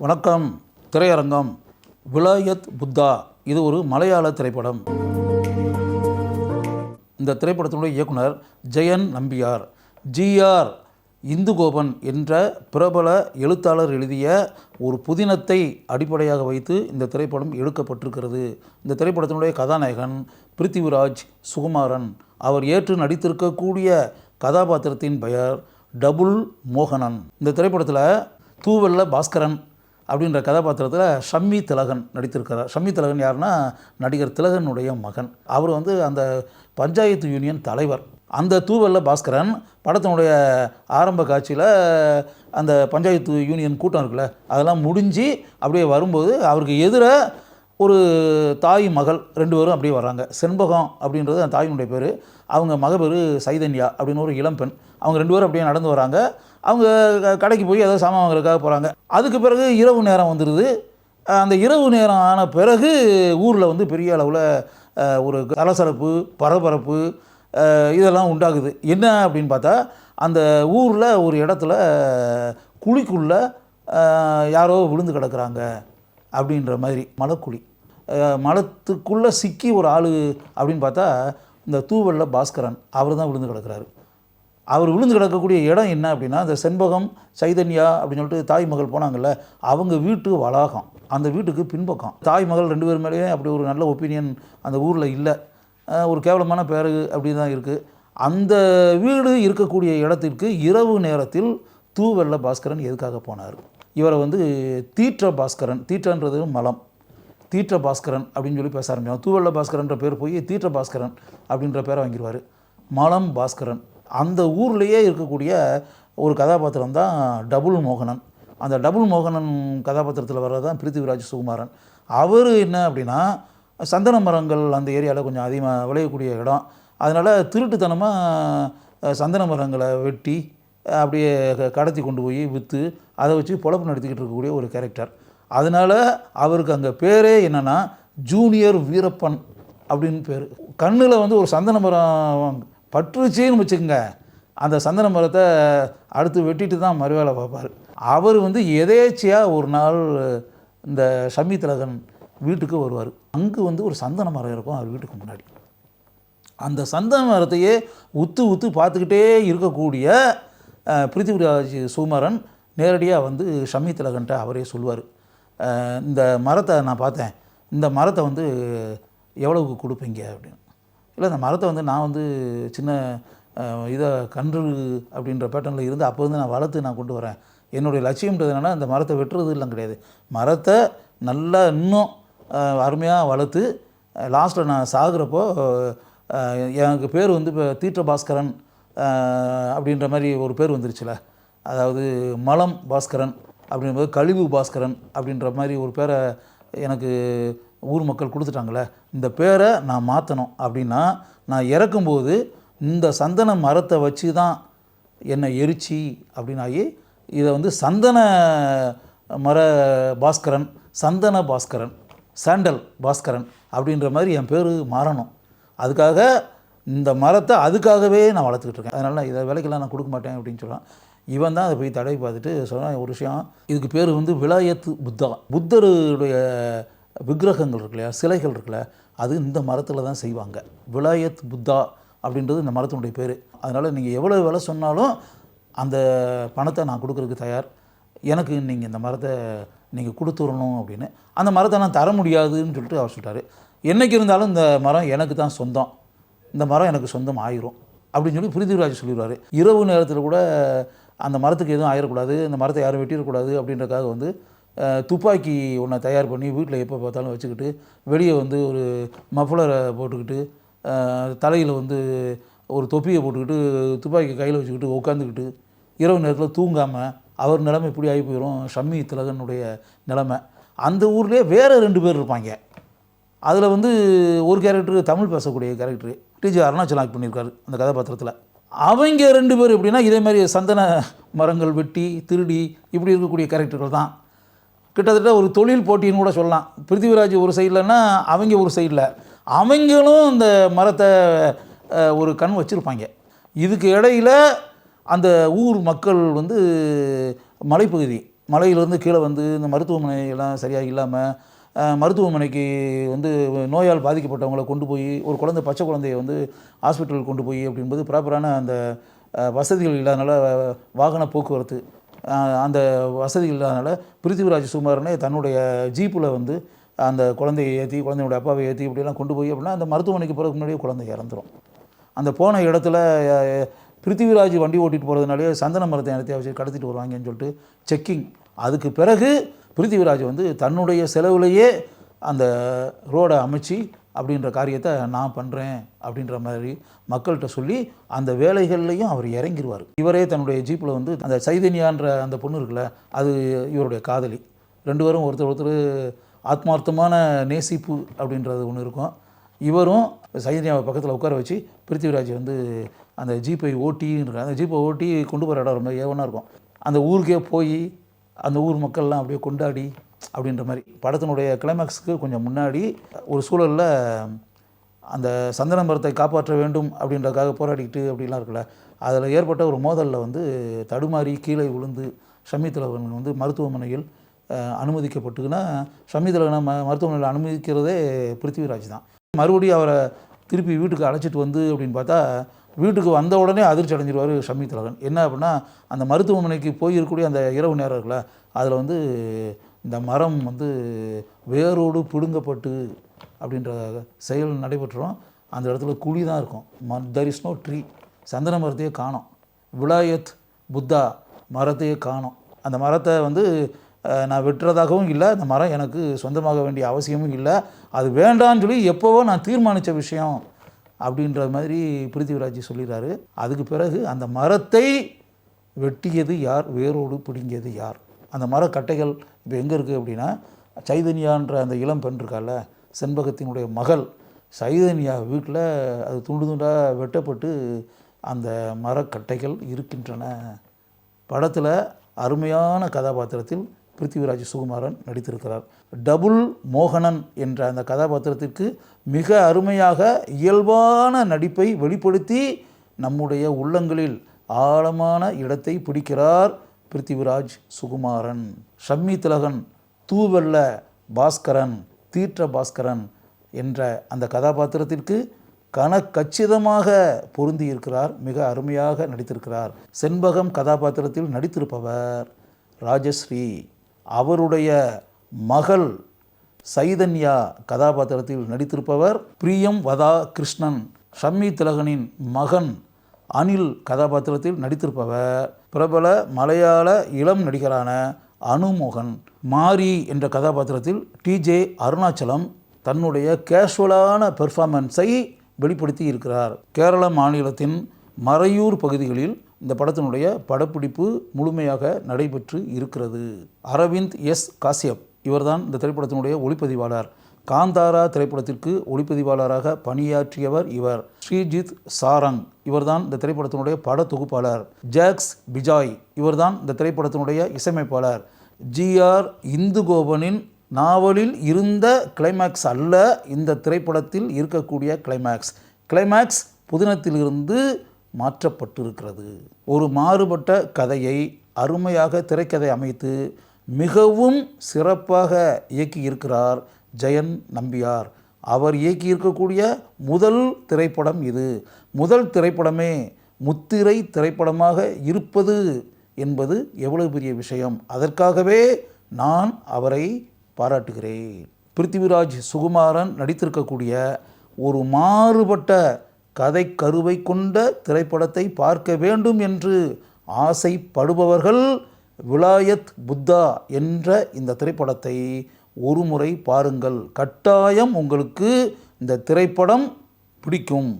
வணக்கம். திரையரங்கம். விலாயத் புத்தா இது ஒரு மலையாள திரைப்படம். இந்த திரைப்படத்தினுடைய இயக்குனர் ஜெயன் நம்பியார். ஜிஆர் இந்துகோபன் என்ற பிரபல எழுத்தாளர் எழுதிய ஒரு புதினத்தை அடிப்படையாக வைத்து இந்த திரைப்படம் எடுக்கப்பட்டிருக்கிறது. இந்த திரைப்படத்தினுடைய கதாநாயகன் பிருத்திவிராஜ் சுகுமாரன். அவர் ஏற்று நடித்திருக்கக்கூடிய கதாபாத்திரத்தின் பெயர் டபுள் மோகனன். இந்த திரைப்படத்தில் தூவெல்ல பாஸ்கரன் அப்படின்ற கதாபாத்திரத்தில் ஷம்மி திலகன் நடித்திருக்கிறார். ஷம்மி திலகன் யாருன்னா நடிகர் திலகனுடைய மகன். அவர் அந்த பஞ்சாயத்து யூனியன் தலைவர். அந்த தூவெல்ல பாஸ்கரன் படத்தினுடைய ஆரம்ப காட்சியில் அந்த பஞ்சாயத்து யூனியன் கூட்டம் இருக்குல்ல, அதெல்லாம் முடிஞ்சு அப்படியே வரும்போது அவருக்கு எதிராக ஒரு தாய் மகள் 2 பேரும் அப்படியே வர்றாங்க. செண்பகம் அப்படின்றது அந்த தாயினுடைய பேர். அவங்க மக பேர் சைதன்யா அப்படின்னு ஒரு இளம்பெண். அவங்க 2 பேரும் அப்படியே நடந்து வராங்க. அவங்க கடைக்கு போய் ஏதாவது சாமான் வாங்குறதுக்காக போகிறாங்க. அதுக்கு பிறகு இரவு நேரம் வந்துடுது. அந்த இரவு நேரம் ஆன பிறகு ஊரில் பெரிய அளவில் ஒரு கலசரப்பு பரபரப்பு இதெல்லாம் உண்டாகுது. என்ன அப்படின்னு பார்த்தா, அந்த ஊரில் ஒரு இடத்துல குழிக்குள்ளே யாரோ விழுந்து கிடக்குறாங்க அப்படின்ற மாதிரி. மலக்குழி, மலத்துக்குள்ளே சிக்கி ஒரு ஆள் அப்படின்னு பார்த்தா இந்த தூவெல்ல பாஸ்கரன் அவர் தான் விழுந்து கிடக்கிறாரு. அவர் விழுந்து கிடக்கக்கூடிய இடம் என்ன அப்படின்னா, இந்த செண்பகம் சைதன்யா அப்படின்னு சொல்லிட்டு தாய் மகள் போனாங்கல்ல, அவங்க வீட்டு வளாகம். அந்த வீட்டுக்கு பின்பக்கம் தாய் மகள் 2 பேர் மேலேயே அப்படி ஒரு நல்ல ஒப்பீனியன் அந்த ஊரில் இல்லை. ஒரு கேவலமான பேர் அப்படி தான் இருக்குது. அந்த வீடு இருக்கக்கூடிய இடத்திற்கு இரவு நேரத்தில் தூவெல்ல பாஸ்கரன் எதுக்காக போனார்? இவரை தீற்ற பாஸ்கரன், தீற்றன்றது மலம், தீற்ற பாஸ்கரன் அப்படின்னு சொல்லி பேச ஆரம்பிச்சோம். தூவெல்ல பாஸ்கரன்ற பேர் போய் தீற்ற பாஸ்கரன் அப்படின்ற பேரை வாங்கிடுவார். மலம் பாஸ்கரன். அந்த ஊர்லேயே இருக்கக்கூடிய ஒரு கதாபாத்திரம் தான் டபுள் மோகனன். அந்த டபுள் மோகனன் கதாபாத்திரத்தில் வர்றது தான் பிருத்திவிராஜ் சுகுமாரன். அவர் என்ன அப்படின்னா, சந்தன மரங்கள் அந்த ஏரியாவில் கொஞ்சம் அதிகமாக விளையக்கூடிய இடம். அதனால் திருட்டுத்தனமாக சந்தன மரங்களை வெட்டி அப்படியே கடத்தி கொண்டு போய் விற்று அதை வச்சு பொழப்பு நடத்திக்கிட்டு இருக்கக்கூடிய ஒரு கேரக்டர். அதனால் அவருக்கு அங்கே பேரே என்னென்னா ஜூனியர் வீரப்பன் அப்படின்னு பேர். கண்ணில் ஒரு சந்தன மரம் பற்றுச்சின்னு வச்சுக்கோங்க, அந்த சந்தன மரத்தை அடுத்து வெட்டிட்டு தான் மறுவேலை பார்ப்பார். அவர் எதேச்சியாக ஒரு நாள் இந்த ஷம்மி திலகன் வீட்டுக்கு வருவார். அங்கே ஒரு சந்தன மரம் இருக்கும் அவர் வீட்டுக்கு முன்னாடி. அந்த சந்தன மரத்தையே உத்து பார்த்துக்கிட்டே இருக்கக்கூடிய பிருத்திவிராஜ் சுகுமாரன் நேரடியாக ஷம்மி திலகன்ட்ட அவரே சொல்லுவார், இந்த மரத்தை நான் பார்த்தேன், இந்த மரத்தை எவ்வளவுக்கு கொடுப்பீங்க அப்படின்னு. இல்லை, இந்த மரத்தை நான் சின்ன இதை கன்று அப்படின்ற பேட்டர்னில் இருந்து அப்போ நான் வளர்த்து நான் கொண்டு வரேன். என்னுடைய லட்சியம்ன்றது என்னென்னா இந்த மரத்தை வெட்டுறது இல்லை கிடையாது, மரத்தை நல்லா இன்னும் அருமையாக வளர்த்து லாஸ்ட்டில் நான் சாகுறப்போ எனக்கு பேர் இப்போ தீற்ற பாஸ்கரன் அப்படின்ற மாதிரி ஒரு பேர் வந்துருச்சுல, அதாவது மலம் பாஸ்கரன் அப்படின்போது கழிவு பாஸ்கரன் அப்படின்ற மாதிரி ஒரு பேரை எனக்கு ஊர் மக்கள் கொடுத்துட்டாங்களே, இந்த பேரை நான் மாற்றணும் அப்படின்னா நான் இறக்கும்போது இந்த சந்தன மரத்தை வச்சு தான் என்னை எரிச்சி அப்படின்னாகி இதை சந்தன மர பாஸ்கரன், சந்தன பாஸ்கரன், சாண்டல் பாஸ்கரன் அப்படின்ற மாதிரி என் பேர் மாறணும். அதுக்காக இந்த மரத்தை அதுக்காகவே நான் வளர்த்துக்கிட்டு இருக்கேன். அதனால் இதை விலைக்கெல்லாம் நான் கொடுக்க மாட்டேன் அப்படின்னு சொல்கிறான். இவன் தான் அதை போய் தடவை பார்த்துட்டு சொன்னான் ஒரு விஷயம், இதுக்கு பேர் விலாயத்து புத்தா. புத்தருடைய விக்கிரகங்கள் இருக்குல்லையா, சிலைகள் இருக்குல்ல, அது இந்த மரத்தில் தான் செய்வாங்க. விலாயத் புத்தா அப்படின்றது இந்த மரத்தினுடைய பேர். அதனால் நீங்கள் எவ்வளோ விலை சொன்னாலும் அந்த பணத்தை நான் கொடுக்குறதுக்கு தயார், எனக்கு நீங்கள் இந்த மரத்தை நீங்கள் கொடுத்துடணும் அப்படின்னு. அந்த மரத்தை நான் தர முடியாதுன்னு சொல்லிட்டு அவர் சொல்லிட்டார். என்றைக்கு இருந்தாலும் இந்த மரம் எனக்கு தான் சொந்தம், இந்த மரம் எனக்கு சொந்தம் ஆயிரும் அப்படின்னு சொல்லி பிருத்திவிராஜ் சொல்லிடுவார். இரவு நேரத்தில் கூட அந்த மரத்துக்கு எதுவும் ஆயிடக்கூடாது, இந்த மரத்தை யாரும் வெட்டிடக்கூடாது அப்படின்றக்காக துப்பாக்கி ஒன்றை தயார் பண்ணி வீட்டில் எப்போ பார்த்தாலும் வச்சுக்கிட்டு, வெளியே ஒரு மஃப்ளரை போட்டுக்கிட்டு, தலையில் ஒரு தொப்பியை போட்டுக்கிட்டு, துப்பாக்கி கையில் வச்சுக்கிட்டு உட்காந்துக்கிட்டு இரவு நேரத்தில் தூங்காமல் அவர் நிலைமை இப்படி ஆகி போயிடும். ஷம்மி திலகனுடைய நிலைமை. அந்த ஊர்லேயே வேறு 2 பேர் இருப்பாங்க. அதில் ஒரு கேரக்டர் தமிழ் பேசக்கூடிய கேரக்டர் டிஜி அருணாச்சலம் ஆக்ட் பண்ணியிருக்காரு அந்த கதாபாத்திரத்தில். அவங்க 2 பேர் எப்படின்னா இதே மாதிரி சந்தன மரங்கள் வெட்டி திருடி இப்படி இருக்கக்கூடிய கேரக்டர்கள் தான். கிட்டத்தட்ட ஒரு தொழில் போட்டின்னு கூட சொல்லலாம். பிருத்திவிராஜ் ஒரு சைட்லன்னா அவங்க ஒரு சைடில், அவங்களும் இந்த மரத்தை ஒரு கண் வச்சுருப்பாங்க. இதுக்கு இடையில் அந்த ஊர் மக்கள் மலைப்பகுதி மலையிலேருந்து கீழே வந்து இந்த மருத்துவமனை எல்லாம் சரியாக இல்லாமல் மருத்துவமனைக்கு வந்து நோயால் பாதிக்கப்பட்டவங்களை கொண்டு போய் ஒரு குழந்தை பச்சை குழந்தைய வந்து ஹாஸ்பிட்டலுக்கு கொண்டு போய் அப்படின்போது ப்ராப்பரான அந்த வசதிகள் இல்லாதனால வாகன போக்குவரத்து அந்த வசதிகள் இல்லாதனால பிருத்திவிராஜ் சுகுமாரனே தன்னுடைய ஜீப்பில் வந்து அந்த குழந்தையை ஏற்றி குழந்தையோட அப்பாவை ஏற்றி இப்படிலாம் கொண்டு போய் அப்படின்னா அந்த மருத்துவமனைக்கு போகிறதுக்கு முன்னாடியே குழந்தை இறந்துடும். அந்த போன இடத்துல பிருத்திவிராஜ் வண்டி ஓட்டிகிட்டு போகிறதுனாலே சந்தன மரத்தை இடத்தைய வச்சு கடத்திட்டு வருவாங்கன்னு சொல்லிட்டு செக்கிங். அதுக்கு பிறகு பிருத்திவிராஜ் வந்து தன்னுடைய செலவுலையே அந்த ரோடை அமைச்சு அப்படின்ற காரியத்தை நான் பண்ணுறேன் அப்படின்ற மாதிரி மக்கள்கிட்ட சொல்லி அந்த வேலைகள்லையும் அவர் இறங்கிடுவார். இவரே தன்னுடைய ஜீப்பில் வந்து அந்த சைதன்யான்ற அந்த பொண்ணு இருக்குல்ல, அது இவருடைய காதலி. 2 பேரும் ஒருத்தர் ஆத்மார்த்தமான நேசிப்பு அப்படின்றது ஒன்று இருக்கும். இவரும் சைதன்யாவை பக்கத்தில் உட்கார வச்சு பிருத்திவிராஜ் வந்து அந்த ஜீப்பை ஓட்டின்னு அந்த ஜீப்பை ஓட்டி கொண்டு போகிற இடம் ரொம்ப ஏவனாக இருக்கும். அந்த ஊருக்கே போய் அந்த ஊர் மக்கள்லாம் அப்படியே கொண்டாடி அப்படின்ற மாதிரி படத்தினுடைய கிளைமேக்ஸுக்கு கொஞ்சம் முன்னாடி ஒரு சூழலில் அந்த சந்தன மரத்தை காப்பாற்ற வேண்டும் அப்படின்றதுக்காக போராடிக்கிட்டு அப்படிலாம் இருக்குல்ல, அதில் ஏற்பட்ட ஒரு மோதலில் வந்து தடுமாறி கீழே விழுந்து ஷம்மிதிலகன் வந்து மருத்துவமனையில் அனுமதிக்கப்பட்டுக்குன்னா ஷம்மிதிலகனை மருத்துவமனையில் அனுமதிக்கிறதே பிருத்திவிராஜ் தான். மறுபடியும் அவரை திருப்பி வீட்டுக்கு அழைச்சிட்டு வந்து அப்படின்னு பார்த்தா வீட்டுக்கு வந்த உடனே அதிர்ச்சி அடைஞ்சிருவார் ஷம்மிதிலகன். என்ன அப்படின்னா அந்த மருத்துவமனைக்கு போயிருக்கக்கூடிய அந்த இரவு நேரம் இருக்குல்ல, அதில் வந்து இந்த மரம் வந்து வேரோடு பிடுங்கப்பட்டு அப்படின்ற செயல் நடைபெற்றோம். அந்த இடத்துல குழி தான் இருக்கும். There is no tree. சந்தன மரத்தையே காணோம். விலாயத் புத்தா மரத்தையே காணோம். அந்த மரத்தை வந்து நான் வெட்டுறதாகவும் இல்லை, அந்த மரம் எனக்கு சொந்தமாக வேண்டிய அவசியமும் இல்லை, அது வேண்டான்னு சொல்லி எப்போவோ நான் தீர்மானித்த விஷயம் அப்படின்ற மாதிரி பிருத்திவிராஜ் சொல்லிடுறாரு. அதுக்கு பிறகு அந்த மரத்தை வெட்டியது யார், வேரோடு பிடுங்கியது யார்? அந்த மரக்கட்டைகள் இப்போ எங்கே இருக்குது அப்படின்னா, சைதன்யான்ற அந்த இளம் பெண் இருக்கால, செண்பகத்தினுடைய மகள் சைதன்யா வீட்டில் அது துண்டு துண்டாக வெட்டப்பட்டு அந்த மரக்கட்டைகள் இருக்கின்றன. படத்தில் அருமையான கதாபாத்திரத்தில் பிருத்திவிராஜ் சுகுமாரன் நடித்திருக்கிறார். டபுள் மோகனன் என்ற அந்த கதாபாத்திரத்திற்கு மிக அருமையாக இயல்பான நடிப்பை வெளிப்படுத்தி நம்முடைய உள்ளங்களில் ஆழமான இடத்தை பிடிக்கிறார் பிருத்திவிராஜ் சுகுமாரன். ஷம்மிதிலகன், தூவெல்ல பாஸ்கரன், தீற்ற பாஸ்கரன் என்ற அந்த கதாபாத்திரத்திற்கு கச்சிதமாக பொருந்தி இருக்கிறார். மிக அருமையாக நடித்திருக்கிறார். செண்பகம் கதாபாத்திரத்தில் நடித்திருப்பவர் ராஜஸ்ரீ. அவருடைய மகள் சைதன்யா கதாபாத்திரத்தில் நடித்திருப்பவர் பிரியம் வதா கிருஷ்ணன். ஷம்மிதிலகனின் மகன் அனில் கதாபாத்திரத்தில் நடித்திருப்பவர் பிரபல மலையாள இளம் நடிகரான அனுமோகன். மாரி என்ற கதாபாத்திரத்தில் டிஜே அருணாச்சலம் தன்னுடைய கேஷுவலான பெர்ஃபார்மன்ஸை வெளிப்படுத்தி இருக்கிறார். கேரள மாநிலத்தின் மறையூர் பகுதிகளில் இந்த படத்தினுடைய படப்பிடிப்பு முழுமையாக நடைபெற்று இருக்கிறது. அரவிந்த் எஸ் காசியப் இவர்தான் இந்த திரைப்படத்தினுடைய ஒளிப்பதிவாளர். காந்தாரா திரைப்படத்திற்கு ஒளிப்பதிவாளராக பணியாற்றியவர் இவர். ஸ்ரீஜித் சாரங் இவர்தான் இந்த திரைப்படத்தினுடைய பட தொகுப்பாளர். ஜாக்ஸ் பிஜாய் இவர்தான் இந்த திரைப்படத்தினுடைய இசையமைப்பாளர். ஜிஆர் இந்துகோபனின் நாவலில் இருந்த கிளைமேக்ஸ் அல்ல இந்த திரைப்படத்தில் இருக்கக்கூடிய கிளைமேக்ஸ் புதினத்திலிருந்து மாற்றப்பட்டிருக்கிறது. ஒரு மாறுபட்ட கதையை அருமையாக திரைக்கதை அமைத்து மிகவும் சிறப்பாக இயக்கியிருக்கிறார் ஜெயன் நம்பியார். அவர் இயக்கியிருக்கக்கூடிய முதல் திரைப்படம் இது. முதல் திரைப்படமே முத்திரை திரைப்படமாக இருப்பது என்பது எவ்வளவு பெரிய விஷயம். அதற்காகவே நான் அவரை பாராட்டுகிறேன். பிருத்திவிராஜ் சுகுமாரன் நடித்திருக்கக்கூடிய ஒரு மாறுபட்ட கதை கருவை கொண்ட திரைப்படத்தை பார்க்க வேண்டும் என்று ஆசைப்படுபவர்கள் விலாயத் புத்தா என்ற இந்த திரைப்படத்தை ஒரு முறை பாருங்கள். கட்டாயம் உங்களுக்கு இந்த திரைப்படம் பிடிக்கும்.